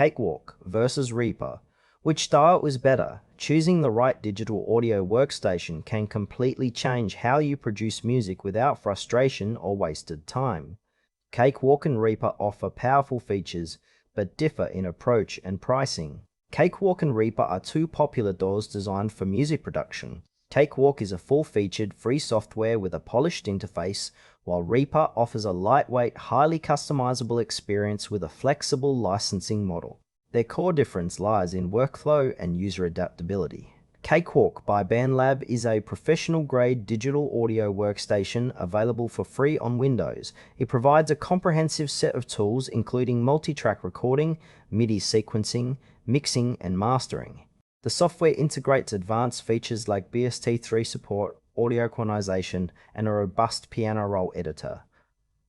Cakewalk versus Reaper. Which style is better? Choosing the right digital audio workstation can completely change how you produce music without frustration or wasted time. Cakewalk and Reaper offer powerful features, but differ in approach and pricing. Cakewalk and Reaper are two popular DAWs designed for music production. Cakewalk is a full-featured, free software with a polished interface, while Reaper offers a lightweight, highly customizable experience with a flexible licensing model. Their core difference lies in workflow and user adaptability. Cakewalk by BandLab is a professional-grade digital audio workstation available for free on Windows. It provides a comprehensive set of tools including multi-track recording, MIDI sequencing, mixing, and mastering. The software integrates advanced features like BST3 support, audio quantization, and a robust piano roll editor.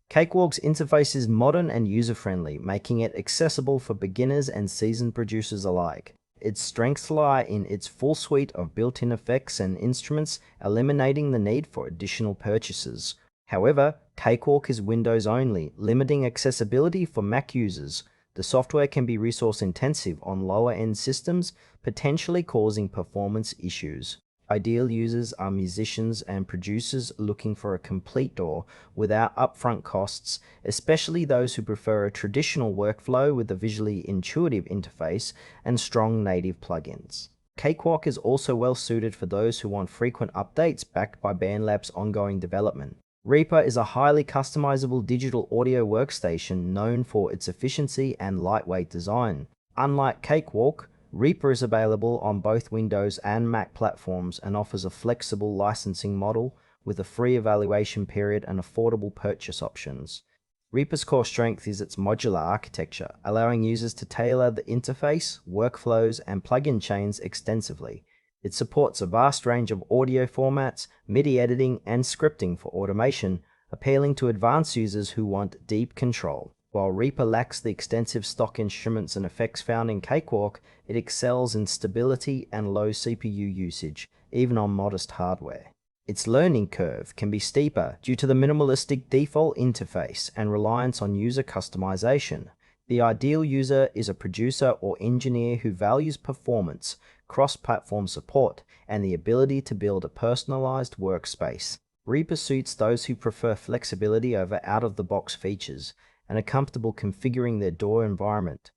Cakewalk's interface is modern and user-friendly, making it accessible for beginners and seasoned producers alike. Its strengths lie in its full suite of built-in effects and instruments, eliminating the need for additional purchases. However, Cakewalk is Windows-only, limiting accessibility for Mac users. The software can be resource-intensive on lower-end systems, potentially causing performance issues. Ideal users are musicians and producers looking for a complete DAW without upfront costs, especially those who prefer a traditional workflow with a visually intuitive interface and strong native plugins. Cakewalk is also well suited for those who want frequent updates backed by BandLab's ongoing development. Reaper is a highly customizable digital audio workstation known for its efficiency and lightweight design. Unlike Cakewalk, Reaper is available on both Windows and Mac platforms and offers a flexible licensing model with a free evaluation period and affordable purchase options. Reaper's core strength is its modular architecture, allowing users to tailor the interface, workflows, and plugin chains extensively. It supports a vast range of audio formats, MIDI editing, and scripting for automation, appealing to advanced users who want deep control. While Reaper lacks the extensive stock instruments and effects found in Cakewalk, it excels in stability and low CPU usage, even on modest hardware. Its learning curve can be steeper due to the minimalistic default interface and reliance on user customization. The ideal user is a producer or engineer who values performance, cross-platform support, and the ability to build a personalized workspace. Reaper suits those who prefer flexibility over out-of-the-box features and are comfortable configuring their DAW environment.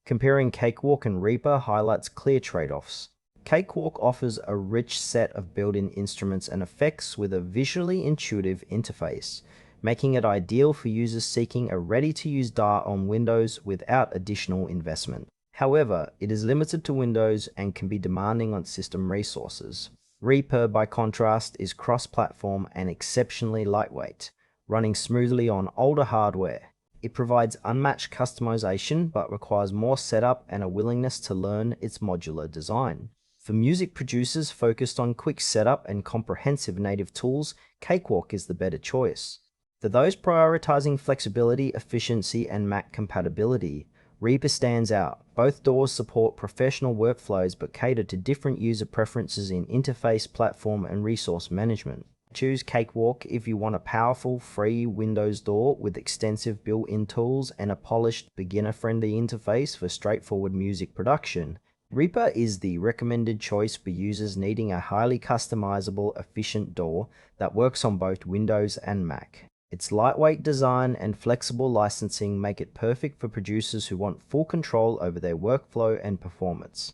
Comparing Cakewalk and Reaper highlights clear trade-offs. Cakewalk offers a rich set of built-in instruments and effects with a visually intuitive interface, making it ideal for users seeking a ready-to-use DAW on Windows without additional investment. However, it is limited to Windows and can be demanding on system resources. Reaper, by contrast, is cross-platform and exceptionally lightweight, running smoothly on older hardware. It provides unmatched customization but requires more setup and a willingness to learn its modular design. For music producers focused on quick setup and comprehensive native tools, Cakewalk is the better choice. For those prioritizing flexibility, efficiency, and Mac compatibility, Reaper stands out. Both DAWs support professional workflows but cater to different user preferences in interface, platform, and resource management. Choose Cakewalk if you want a powerful, free Windows DAW with extensive built-in tools and a polished, beginner-friendly interface for straightforward music production. Reaper is the recommended choice for users needing a highly customizable, efficient DAW that works on both Windows and Mac. Its lightweight design and flexible licensing make it perfect for producers who want full control over their workflow and performance.